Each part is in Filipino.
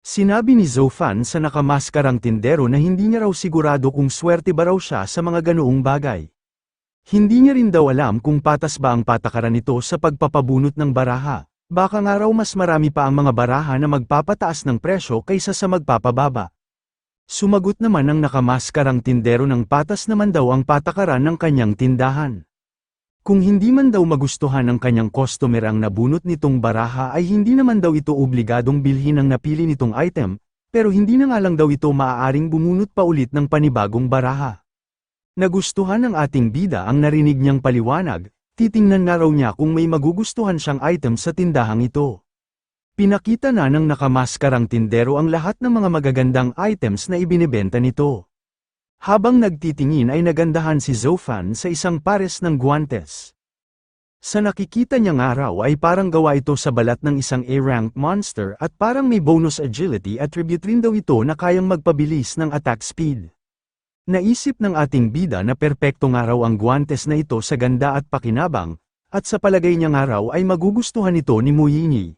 Sinabi ni Zofan sa nakamaskarang tindero na hindi niya raw sigurado kung swerte ba raw siya sa mga ganoong bagay. Hindi niya rin daw alam kung patas ba ang patakaran nito sa pagpapabunot ng baraha. Baka nga raw mas marami pa ang mga baraha na magpapataas ng presyo kaysa sa magpapababa. Sumagot naman ang nakamaskarang tindero ng patas naman daw ang patakaran ng kanyang tindahan. Kung hindi man daw magustuhan ng kanyang customer ang nabunot nitong baraha ay hindi naman daw ito obligadong bilhin ang napili nitong item, pero hindi na nga lang daw ito maaaring bumunot pa ulit ng panibagong baraha. Nagustuhan ng ating bida ang narinig niyang paliwanag, titingnan na raw niya kung may magugustuhan siyang item sa tindahang ito. Pinakita na ng nakamaskarang tindero ang lahat ng mga magagandang items na ibinebenta nito. Habang nagtitingin ay nagandahan si Zofan sa isang pares ng guwantes. Sa nakikita niyang araw ay parang gawa ito sa balat ng isang A-rank monster at parang may bonus agility attribute rin daw ito na kayang magpabilis ng attack speed. Naisip ng ating bida na perpekto nga raw ang guwantes na ito sa ganda at pakinabang, at sa palagay niyang araw ay magugustuhan ito ni Muyinyi.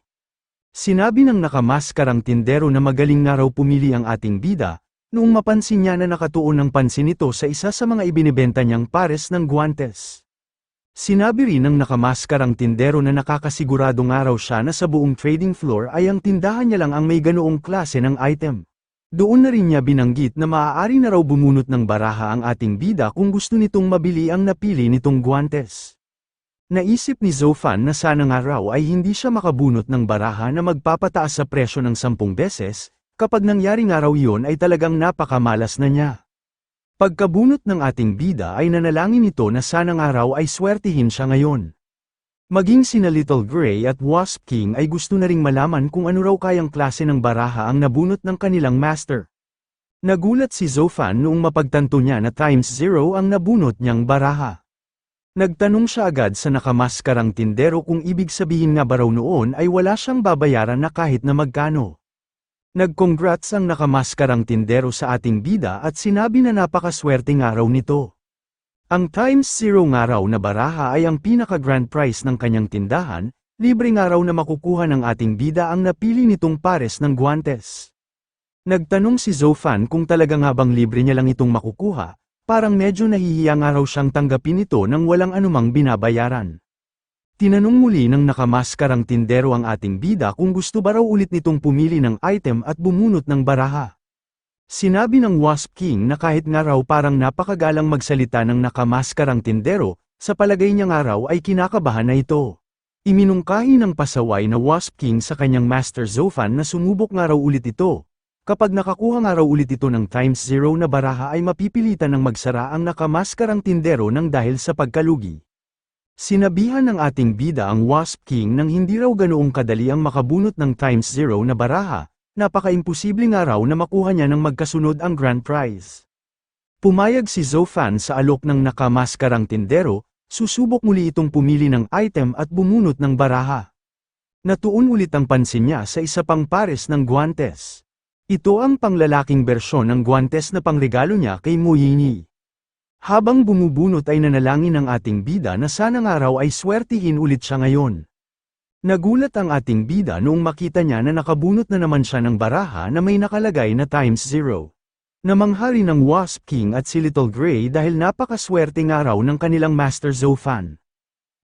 Sinabi ng nakamaskarang tindero na magaling nga raw pumili ang ating bida, noong mapansin niya na nakatuon ng pansin nito sa isa sa mga ibinibenta niyang pares ng guwantes. Sinabi rin ng nakamaskarang tindero na nakakasigurado nga raw siya na sa buong trading floor ay ang tindahan niya lang ang may ganoong klase ng item. Doon na rin niya binanggit na maaari na raw bumunot ng baraha ang ating bida kung gusto nitong mabili ang napili nitong guwantes. Naisip ni Zofan na sana nga raw ay hindi siya makabunot ng baraha na magpapataas sa presyo ng 10 beses, kapag nangyari nga raw yun ay talagang napakamalas na niya. Pagkabunot ng ating bida ay nanalangin ito na sana nga raw ay swertihin siya ngayon. Maging sina Little Gray at Wasp King ay gusto na ring malaman kung ano raw kayang klase ng baraha ang nabunot ng kanilang master. Nagulat si Zofan noong mapagtanto niya na ×0 ang nabunot niyang baraha. Nagtanong siya agad sa nakamaskarang tindero kung ibig sabihin nga ba raw noon ay wala siyang babayaran na kahit na magkano. Nag-congrats ang nakamaskarang tindero sa ating bida at sinabi na napakaswerte nga raw nito. Ang ×0 nga raw na baraha ay ang pinaka-grand prize ng kanyang tindahan, libre nga raw na makukuha ng ating bida ang napili nitong pares ng guwantes. Nagtanong si Zofan kung talaga nga bang libre niya lang itong makukuha, parang medyo nahihiya nga raw siyang tanggapin ito nang walang anumang binabayaran. Tinanong muli ng nakamaskarang tindero ang ating bida kung gusto ba raw ulit nitong pumili ng item at bumunot ng baraha. Sinabi ng Wasp King na kahit nga raw parang napakagalang magsalita ng nakamaskarang tindero, sa palagay niya nga raw ay kinakabahan na ito. Iminungkahi ng pasaway na Wasp King sa kanyang Master Zofan na sumubok nga raw ulit ito. Kapag nakakuha nga raw ulit ito ng ×0 na baraha ay mapipilitan ng magsara ang nakamaskarang tindero ng dahil sa pagkalugi. Sinabihan ng ating bida ang Wasp King nang hindi raw ganoong kadali ang makabunot ng ×0 na baraha. Napaka-imposible nga raw na makuha niya ng magkasunod ang grand prize. Pumayag si Zofan sa alok ng nakamaskarang tindero, susubok muli itong pumili ng item at bumunot ng baraha. Natuon ulit ang pansin niya sa isa pang pares ng guwantes. Ito ang panglalaking bersyon ng guwantes na pangregalo niya kay Muyinyi. Habang bumubunot ay nanalangin ng ating bida na sana nga raw ay swertihin ulit siya ngayon. Nagulat ang ating bida noong makita niya na nakabunot na naman siya ng baraha na may nakalagay na ×0. Namanghari ng Wasp King at si Little Gray dahil napakaswerte nga raw ng kanilang Master Zofan.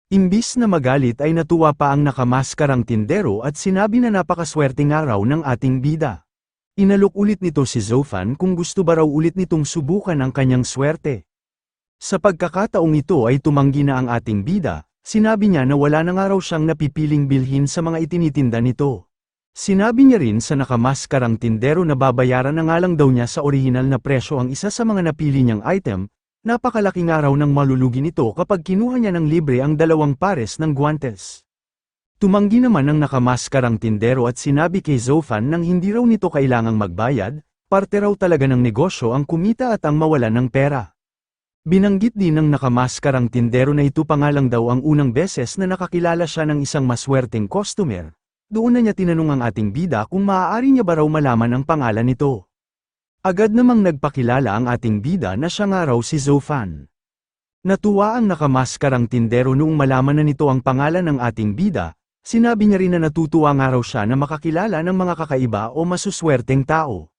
Imbis na magalit ay natuwa pa ang nakamaskarang tindero at sinabi na napakaswerte nga raw ng ating bida. Inalok ulit nito si Zofan kung gusto ba raw ulit nitong subukan ang kanyang swerte. Sa pagkakataong ito ay tumanggi na ang ating bida. Sinabi niya na wala na nga raw siyang napipiling bilhin sa mga itinitinda nito. Sinabi niya rin sa nakamaskarang tindero na babayaran na nga lang daw niya sa orihinal na presyo ang isa sa mga napili niyang item, napakalaki nga raw ng malulugi nito kapag kinuha niya ng libre ang 2 pares ng guwantes. Tumanggi naman ang nakamaskarang tindero at sinabi kay Zofan nang hindi raw nito kailangang magbayad, parte raw talaga ng negosyo ang kumita at ang mawalan ng pera. Binanggit din ng nakamaskarang tindero na ito pa nga lang daw ang unang beses na nakakilala siya ng isang maswerteng customer. Doon na niya tinanong ang ating bida kung maaari niya ba raw malaman ang pangalan nito. Agad namang nagpakilala ang ating bida na siya nga raw si Zofan. Natuwa ang nakamaskarang tindero noong malaman na nito ang pangalan ng ating bida, Sinabi niya rin na natutuwa nga raw siya na makakilala ng mga kakaiba o masuswerteng tao.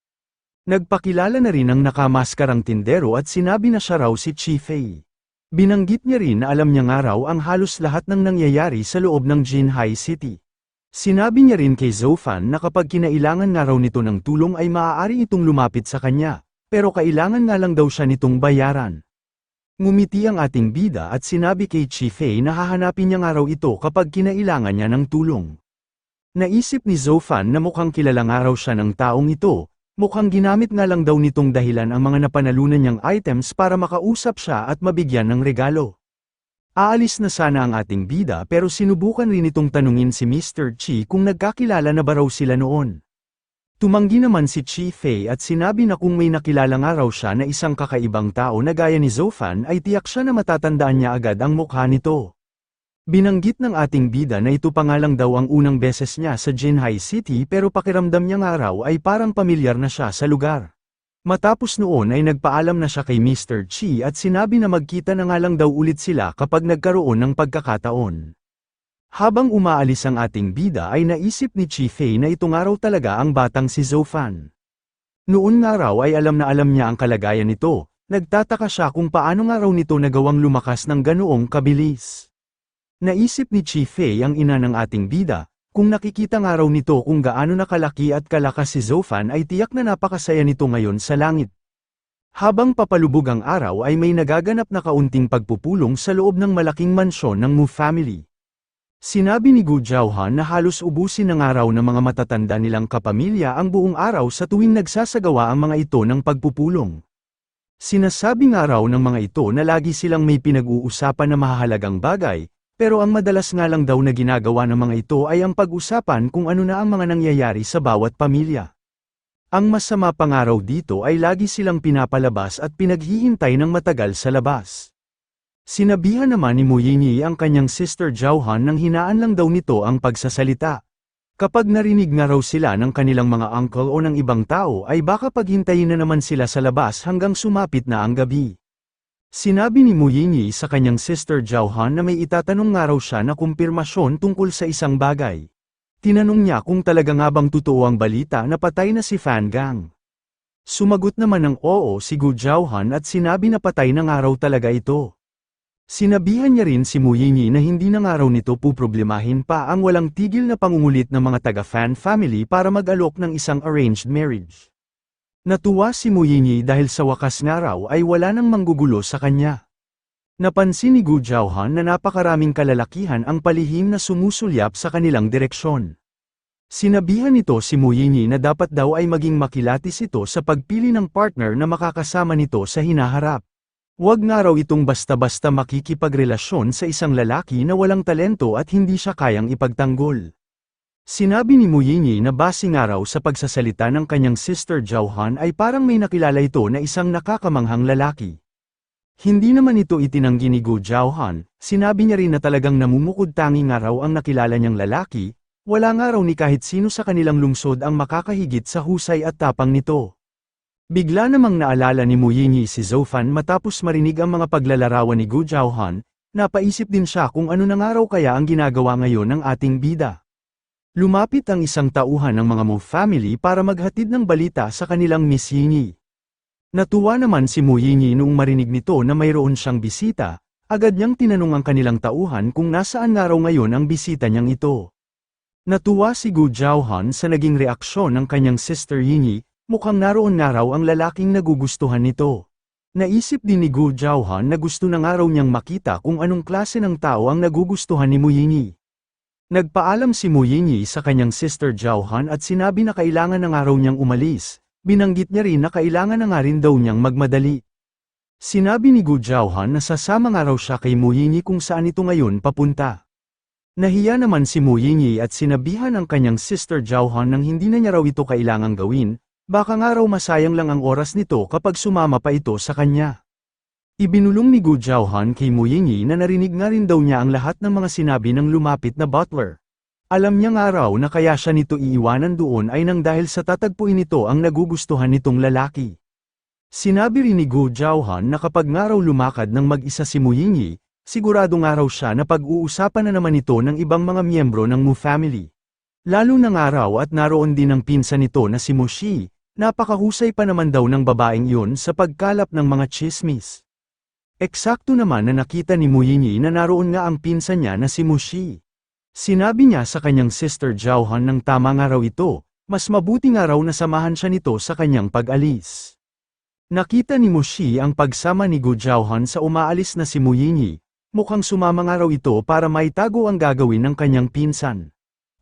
Nagpakilala na rin ang nakamaskarang tindero at sinabi na siya raw si Chi Fei. Binanggit niya rin na alam niya nga raw ang halos lahat ng nangyayari sa loob ng Jinhai City. Sinabi niya rin kay Zofan na kapag kinailangan nga raw nito ng tulong ay maaari itong lumapit sa kanya, pero kailangan nga lang daw siya nitong bayaran. Ngumiti ang ating bida at sinabi kay Chi Fei na hahanapin niya nga raw ito kapag kinailangan niya ng tulong. Naisip ni Zofan na mukhang kilala nga raw siya ng taong ito, mukhang ginamit nga lang daw nitong dahilan ang mga napanalunan niyang items para makausap siya at mabigyan ng regalo. Aalis na sana ang ating bida pero sinubukan rin itong tanungin si Mr. Chi kung nagkakilala na ba raw sila noon. Tumanggi naman si Chi Fei at sinabi na kung may nakilala nga raw siya na isang kakaibang tao na gaya ni Zofan ay tiyak siya na matatandaan niya agad ang mukha nito. Binanggit ng ating bida na ito pa nga lang daw ang unang beses niya sa Jinhai City pero pakiramdam niya nga raw ay parang pamilyar na siya sa lugar. Matapos noon ay nagpaalam na siya kay Mr. Chi at sinabi na magkita na nga lang daw ulit sila kapag nagkaroon ng pagkakataon. Habang umaalis ang ating bida ay naisip ni Chi Fei na ito nga raw talaga ang batang si Zofan. Noon nga raw ay alam na alam niya ang kalagayan nito, nagtataka siya kung paano nga raw nito nagawang lumakas ng ganoong kabilis. Naisip ni Chi Fei ang ina ng ating bida, kung nakikita nga raw nito kung gaano nakalaki at kalakas si Zofan ay tiyak na napakasaya nito ngayon sa langit. Habang papalubog ang araw ay may nagaganap na kaunting pagpupulong sa loob ng malaking mansyon ng Mu family. Sinabi ni Gu Jiaohan na halos ubusin ng araw ng mga matatanda nilang kapamilya ang buong araw sa tuwing nagsasagawa ang mga ito ng pagpupulong. Sinasabi nga raw ng mga ito na lagi silang may pinag-uusapan na mahahalagang bagay, pero ang madalas nga lang daw na ginagawa ng mga ito ay ang pag-usapan kung ano na ang mga nangyayari sa bawat pamilya. Ang masama pa nga raw dito ay lagi silang pinapalabas at pinaghihintay ng matagal sa labas. Sinabihan naman ni Mu Yingyi ang kanyang sister Jiaohan nang hinaan lang daw nito ang pagsasalita. Kapag narinig nga raw sila ng kanilang mga uncle o ng ibang tao ay baka paghintayin na naman sila sa labas hanggang sumapit na ang gabi. Sinabi ni Mu Yingyi sa kanyang sister Jiaohan na may itatanong nga raw siya na kumpirmasyon tungkol sa isang bagay. Tinanong niya kung talaga nga bang totoo ang balita na patay na si Fan Gang. Sumagot naman ng oo si Gu Jiaohan at sinabi na patay na nga raw talaga ito. Sinabihan niya rin si Mu Yingyi na hindi na nga raw nito puproblemahin pa ang walang tigil na pangungulit ng mga taga-Fan family para mag-alok ng isang arranged marriage. Natuwa si Mu Yingyi dahil sa wakas nga raw ay wala nang manggugulo sa kanya. Napansin ni Gu Jiaohan na napakaraming kalalakihan ang palihim na sumusulyap sa kanilang direksyon. Sinabihan nito si Mu Yingyi na dapat daw ay maging makilatis ito sa pagpili ng partner na makakasama nito sa hinaharap. Huwag nga raw itong basta-basta makikipagrelasyon sa isang lalaki na walang talento at hindi siya kayang ipagtanggol. Sinabi ni Mu Yingyi na base nga raw sa pagsasalita ng kanyang sister Jiaohan ay parang may nakilala ito na isang nakakamanghang lalaki. Hindi naman ito itinanggi ni Gu Jiaohan, sinabi niya rin na talagang namumukod-tangi nga raw ang nakilala niyang lalaki, wala nga raw ni kahit sino sa kanilang lungsod ang makakahigit sa husay at tapang nito. Bigla namang naalala ni Mu Yingyi si Zofan matapos marinig ang mga paglalarawan ni Gu Jiaohan, napaisip din siya kung ano na nga raw kaya ang ginagawa ngayon ng ating bida. Lumapit ang isang tauhan ng mga Mu family para maghatid ng balita sa kanilang Miss Yingyi. Natuwa naman si Mu Yingyi noong marinig nito na mayroon siyang bisita, agad niyang tinanong ang kanilang tauhan kung nasaan nga raw ngayon ang bisita niyang ito. Natuwa si Gu Jiaohan sa naging reaksyon ng kanyang sister Yingyi. Mukhang naroon nga raw ang lalaking nagugustuhan nito. Naisip din ni Gu Jiaohan na gusto na nga raw niyang makita kung anong klase ng tao ang nagugustuhan ni Mu Yingyi. Nagpaalam si Mu Yingyi sa kanyang sister Jiaohan at sinabi na kailangan na nga raw niyang umalis, binanggit niya rin na kailangan na nga rin daw niyang magmadali. Sinabi ni Gu Jiaohan na sasama nga raw siya kay Mu Yingyi kung saan ito ngayon papunta. Nahiya naman si Mu Yingyi at sinabihan ang kanyang sister Jiaohan nang hindi na niya raw ito kailangang gawin. Baka nga raw masayang lang ang oras nito kapag sumama pa ito sa kanya. Ibinulong ni Gu Jiaohan kay Mu Yingyi na narinig nga rin daw niya ang lahat ng mga sinabi ng lumapit na butler. Alam niya nga raw na kaya siya nito iiwanan doon ay nang dahil sa tatagpuin nito ang nagugustuhan nitong lalaki. Sinabi rin ni Gu Jiaohan na kapag nga raw lumakad ng mag-isa si Mu Yingyi, Siguradong araw siya na pag-uusapan na naman ito ng ibang mga miyembro ng Mu family. Lalo ng araw at naroon din ang pinsan nito na si Mushi, napakahusay pa naman daw ng babaeng iyon sa pagkalap ng mga chismis. Eksakto naman na nakita ni Muyinyi na naroon nga ang pinsan niya na si Mushi. Sinabi niya sa kanyang sister Jauhan ng tama nga raw ito, mas mabuti nga raw na samahan siya nito sa kanyang pag-alis. Nakita ni Mushi ang pagsama ni Gu Jauhan sa umaalis na si Muyinyi, mukhang sumama nga raw ito para maitago ang gagawin ng kanyang pinsan.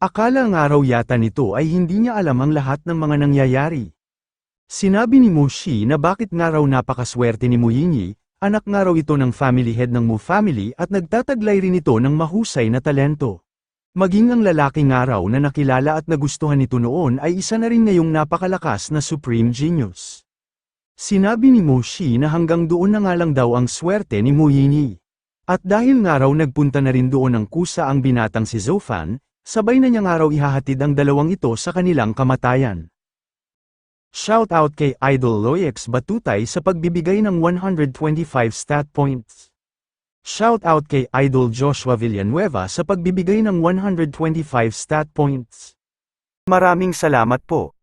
Akala nga raw yata nito ay hindi niya alam ang lahat ng mga nangyayari. Sinabi ni Mushi na bakit nga raw napakaswerte ni Muyinyi, anak nga raw ito ng family head ng Mu family at nagtataglay rin ito ng mahusay na talento. Maging ang lalaki nga raw na nakilala at nagustuhan nito noon ay isa na rin ngayong napakalakas na supreme genius. Sinabi ni Mushi na hanggang doon na nga lang daw ang swerte ni Muyinyi. At dahil nga raw nagpunta na rin doon ng kusa ang binatang si Zofan, sabay na niya nga raw ihahatid ang dalawang ito sa kanilang kamatayan. Shoutout kay Idol Loyex Batutay sa pagbibigay ng 125 stat points. Shoutout kay Idol Joshua Villanueva sa pagbibigay ng 125 stat points. Maraming salamat po.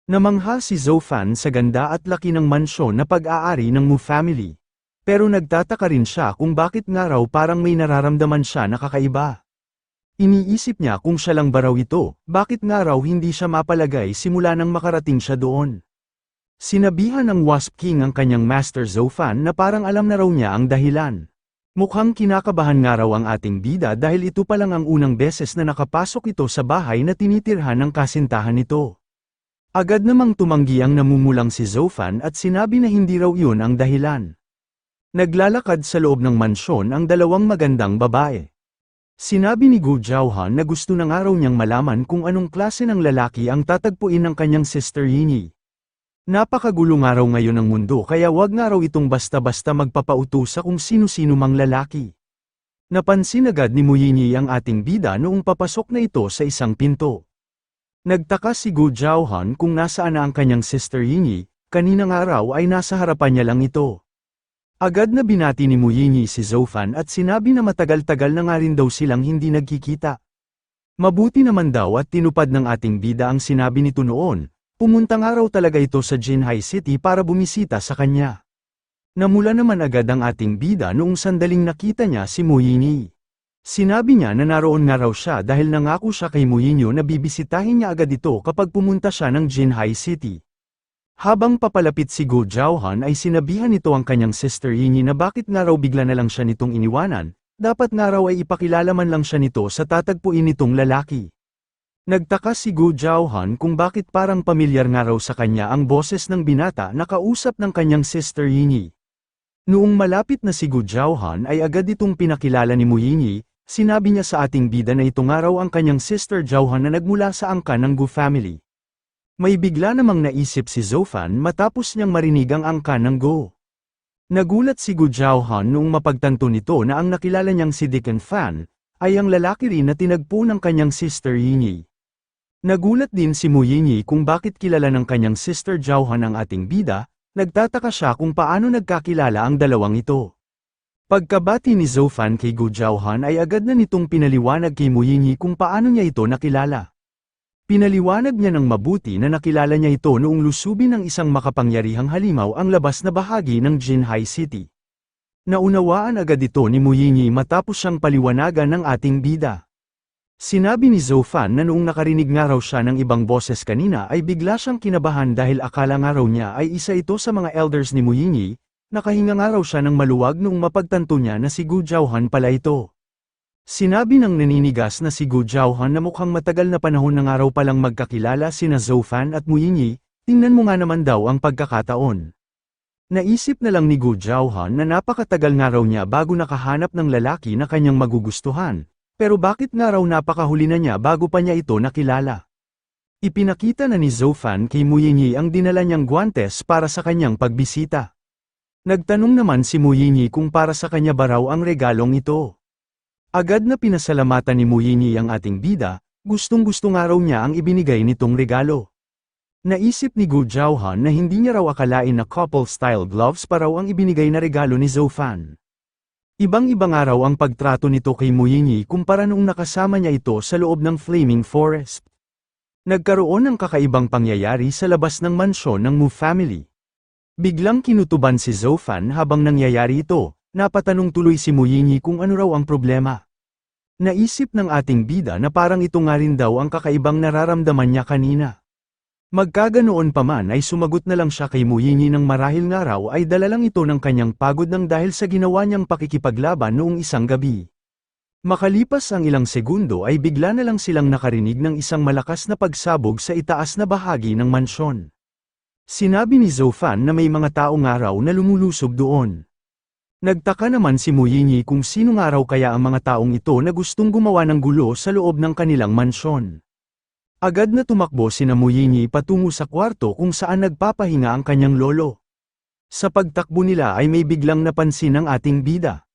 Namangha si Zofan sa ganda at laki ng mansyon na pag-aari ng Mu family. Pero nagtataka rin siya kung bakit nga raw parang may nararamdaman siya na kakaiba. Iniisip niya kung siya lang ba raw ito, bakit nga raw hindi siya mapalagay simula nang makarating siya doon. Sinabihan ng Wasp King ang kanyang Master Zofan na parang alam na raw niya ang dahilan. Mukhang kinakabahan nga raw ang ating bida dahil ito pa lang ang unang beses na nakapasok ito sa bahay na tinitirhan ng kasintahan nito. Agad namang tumanggi ang namumulang si Zofan at sinabi na hindi raw iyon ang dahilan. Naglalakad sa loob ng mansyon ang dalawang magandang babae. Sinabi ni Gu Jauhan na gusto ng araw niyang malaman kung anong klase ng lalaki ang tatagpuin ng kanyang sister Yinyi. Napakagulo nga raw ngayon ng mundo kaya wag nga raw itong basta-basta magpapautos sa kung sino-sino mang lalaki. Napansin agad ni Muyinyi ang ating bida noong papasok na ito sa isang pinto. Nagtaka si Gu Jauhan kung nasaan na ang kanyang sister Yinyi, kaninang araw ay nasa harapan niya lang ito. Agad na binati ni Muyinyi si Zofan at sinabi na matagal-tagal na nga rin daw silang hindi nagkikita. Mabuti naman daw at tinupad ng ating bida ang sinabi nito noon, pumunta nga raw talaga ito sa Jinhai City para bumisita sa kanya. Namula naman agad ang ating bida noong sandaling nakita niya si Muyinyi. Sinabi niya na naroon nga raw siya dahil nangako siya kay Muyinyi na bibisitahin niya agad ito kapag pumunta siya ng Jinhai City. Habang papalapit si Gu Jauhan ay sinabihan nito ang kanyang sister Yinyi na bakit nga raw bigla na lang siya nitong iniwanan, dapat nga raw ay ipakilala man lang siya nito sa tatagpuin nitong lalaki. Nagtaka si Gu Jauhan kung bakit parang pamilyar nga raw sa kanya ang boses ng binata na kausap ng kanyang sister Yinyi. Noong malapit na si Gu Jauhan ay agad itong pinakilala ni Muyinyi, sinabi niya sa ating bida na ito nga raw ang kanyang sister Jauhan na nagmula sa angkan ng Gu family. May bigla namang naisip si Zofan matapos niyang marinig ang angkan ng Go. Nagulat si Gu Jauhan noong mapagtanto nito na ang nakilala niyang si Deacon Fan, ay ang lalaki rin na tinagpo ng kanyang sister Yinyi. Nagulat din si Muyinyi kung bakit kilala ng kanyang sister Jauhan ang ating bida, nagtataka siya kung paano nagkakilala ang dalawang ito. Pagkabati ni Zofan kay Gu Jauhan ay agad na nitong pinaliwanag kay Muyinyi kung paano niya ito nakilala. Pinaliwanag niya ng mabuti na nakilala niya ito noong lusubin ng isang makapangyarihang halimaw ang labas na bahagi ng Jinhai City. Naunawaan agad ito ni Muyinyi matapos siyang paliwanagan ng ating bida. Sinabi ni Zofan na noong nakarinig nga raw siya ng ibang boses kanina ay bigla siyang kinabahan dahil akala nga raw niya ay isa ito sa mga elders ni Muyinyi, nakahinga nga raw siya ng maluwag noong mapagtanto niya na si Gu Jauhan pala ito. Sinabi ng naninigas na si Gu Jauhan na mukhang matagal na panahon na nga raw palang magkakilala sina Zofan at Muyinyi, tingnan mo nga naman daw ang pagkakataon. Naisip na lang ni Gu Jauhan na napakatagal nga raw niya bago nakahanap ng lalaki na kanyang magugustuhan, pero bakit nga raw napakahuli na niya bago pa niya ito nakilala. Ipinakita na ni Zofan kay Muyinyi ang dinala niyang guantes para sa kanyang pagbisita. Nagtanong naman si Muyinyi kung para sa kanya ba raw ang regalong ito. Agad na pinasalamatan ni Muyinyi ang ating bida, gustong-gusto nga raw niya ang ibinigay nitong regalo. Naisip ni Gu Jauhan na hindi niya raw akalain na couple-style gloves pa raw ang ibinigay na regalo ni Zofan. Ibang-ibang araw ang pagtrato nito kay Muyinyi kumpara noong nakasama niya ito sa loob ng Flaming Forest. Nagkaroon ng kakaibang pangyayari sa labas ng mansyon ng Mu family. Biglang kinutuban si Zofan habang nangyayari ito, napatanong tuloy si Muyinyi kung ano raw ang problema. Naisip ng ating bida na parang ito nga rin daw ang kakaibang nararamdaman niya kanina. Magkaganoon pa man ay sumagot na lang siya kay Muyinyi ng marahil nga raw ay dala lang ito ng kanyang pagod nang dahil sa ginawa niyang pakikipaglaban noong isang gabi. Makalipas ang ilang segundo ay bigla na lang silang nakarinig ng isang malakas na pagsabog sa itaas na bahagi ng mansyon. Sinabi ni Zofan na may mga tao nga raw na lumulusob doon. Nagtaka naman si Muyinyi kung sino nga raw kaya ang mga taong ito na gustong gumawa ng gulo sa loob ng kanilang mansyon. Agad na tumakbo sina Muyinyi patungo sa kwarto kung saan nagpapahinga ang kanyang lolo. Sa pagtakbo nila ay may biglang napansin ang ating bida.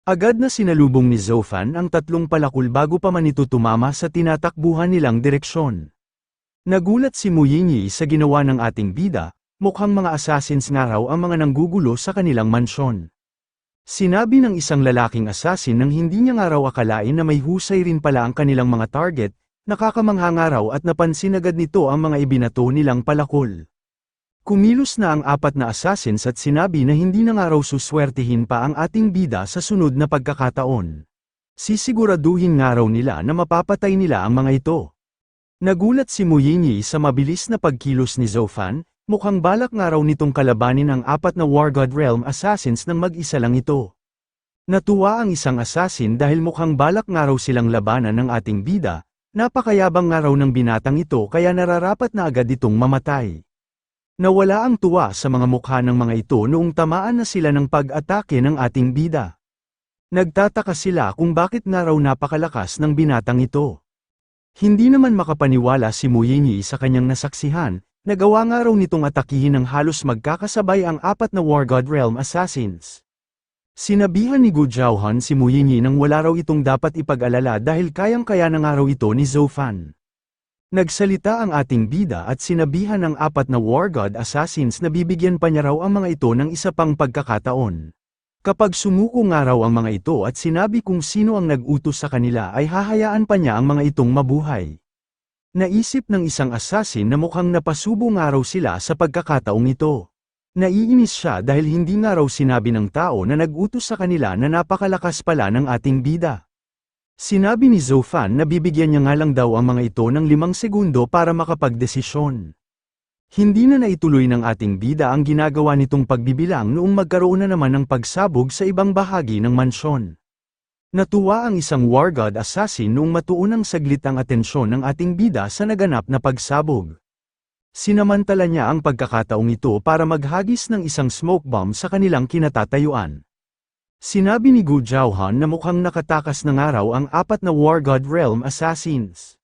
Agad na sinalubong ni Zofan ang tatlong palakul bago pa man ito tumama sa tinatakbuhan nilang direksyon. Nagulat si Muyinyi sa ginawa ng ating bida, mukhang mga assassins nga raw ang mga nanggugulo sa kanilang mansyon. Sinabi ng isang lalaking assassin nang hindi niya nga raw akalain na may husay rin pala ang kanilang mga target. Nakakamangha nga raw at napansin agad nito ang mga ibinato nilang palakol. Kumilos na ang apat na assassins at sinabi na hindi na nga raw suswertihin pa ang ating bida sa sunod na pagkakataon. Sisiguraduhin nga raw nila na mapapatay nila ang mga ito. Nagulat si Muyinyi sa mabilis na pagkilos ni Zofan, mukhang balak nga raw nitong kalabanin ang apat na War God Realm assassins nang mag-isa lang ito. Natuwa ang isang assassin dahil mukhang balak nga raw silang labanan ng ating bida. Napakayabang nga raw ng binatang ito kaya nararapat na agad itong mamatay. Nawala ang tuwa sa mga mukha ng mga ito noong tamaan na sila ng pag-atake ng ating bida. Nagtataka sila kung bakit nga raw napakalakas ng binatang ito. Hindi naman makapaniwala si Muyinyi sa kanyang nasaksihan, nagawa nga raw nitong atakihin ng halos magkakasabay ang apat na War God Realm assassins. Sinabihan ni Gu Zhaohan si Muyinyi nang wala raw itong dapat ipag-alala dahil kayang-kaya na nga raw ito ni Zofan. Nagsalita ang ating bida at sinabihan ng apat na War God assassins na bibigyan pa niya raw ang mga ito ng isa pang pagkakataon. Kapag sumuko nga raw ang mga ito at sinabi kung sino ang nag-utos sa kanila ay hahayaan pa niya ang mga itong mabuhay. Naisip ng isang assassin na mukhang napasubo nga raw sila sa pagkakataong ito. Naiinis siya dahil hindi nga raw sinabi ng tao na nag-utos sa kanila na napakalakas pala ng ating bida. Sinabi ni Zofan na bibigyan niya nga lang daw ang mga ito ng 5 segundo para makapagdesisyon. Hindi na naituloy ng ating bida ang ginagawa nitong pagbibilang noong magkaroon na naman ng pagsabog sa ibang bahagi ng mansyon. Natuwa ang isang War God assassin noong matuunang saglit ang atensyon ng ating bida sa naganap na pagsabog. Sinamantala niya ang pagkakataong ito para maghagis ng isang smoke bomb sa kanilang kinatatayuan. Sinabi ni Gu Zhaohan na mukhang nakatakas ng araw ang apat na War God Realm assassins.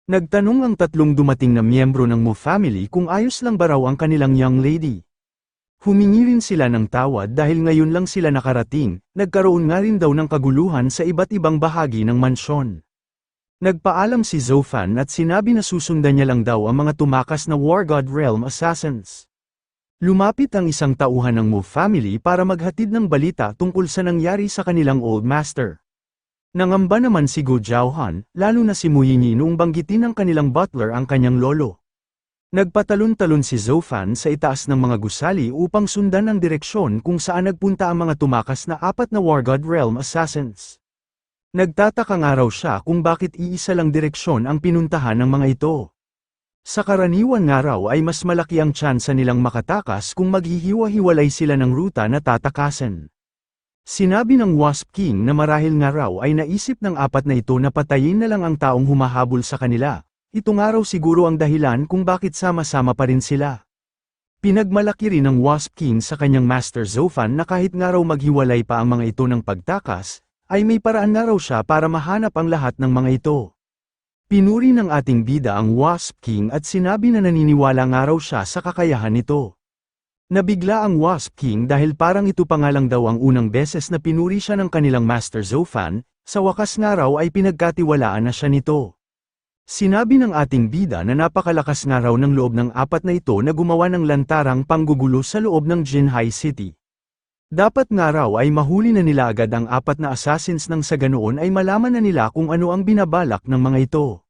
Nagtanong ang tatlong dumating na miyembro ng Mu family kung ayos lang ba raw ang kanilang young lady. Humingi rin sila ng tawad dahil ngayon lang sila nakarating, nagkaroon nga rin daw ng kaguluhan sa iba't ibang bahagi ng mansyon. Nagpaalam si Zofan at sinabi na susundan niya lang daw ang mga tumakas na War God Realm assassins. Lumapit ang isang tauhan ng Mu family para maghatid ng balita tungkol sa nangyari sa kanilang old master. Nangamba naman si Gu Zhaohan, lalo na si Muyinyi noong banggitin ng kanilang butler ang kanyang lolo. Nagpatalon-talon si Zofan sa itaas ng mga gusali upang sundan ang direksyon kung saan nagpunta ang mga tumakas na apat na War God Realm assassins. Nagtataka nga raw siya kung bakit iisa lang direksyon ang pinuntahan ng mga ito. Sa karaniwan nga raw ay mas malaki ang tsansa nilang makatakas kung maghihiwa-hiwalay sila ng ruta na tatakasan. Sinabi ng Wasp King na marahil nga raw ay naisip ng apat na ito na patayin na lang ang taong humahabol sa kanila. Ito nga raw siguro ang dahilan kung bakit sama-sama pa rin sila. Pinagmalaki rin ng Wasp King sa kanyang Master Zofan na kahit nga raw maghiwalay pa ang mga ito ng pagtakas, ay may paraan na raw siya para mahanap ang lahat ng mga ito. Pinuri ng ating bida ang Wasp King at sinabi na naniniwala nga raw siya sa kakayahan nito. Nabigla ang Wasp King dahil parang ito pa nga lang daw ang unang beses na pinuri siya ng kanilang Master Zofan, sa wakas nga raw ay pinagkatiwalaan na siya nito. Sinabi ng ating bida na napakalakas nga raw ng loob ng apat na ito na gumawa ng lantarang panggugulo sa loob ng Jinhai City. Dapat nga raw ay mahuli na nila agad ang 4 na assassins nang sa ganoon ay malaman na nila kung ano ang binabalak ng mga ito.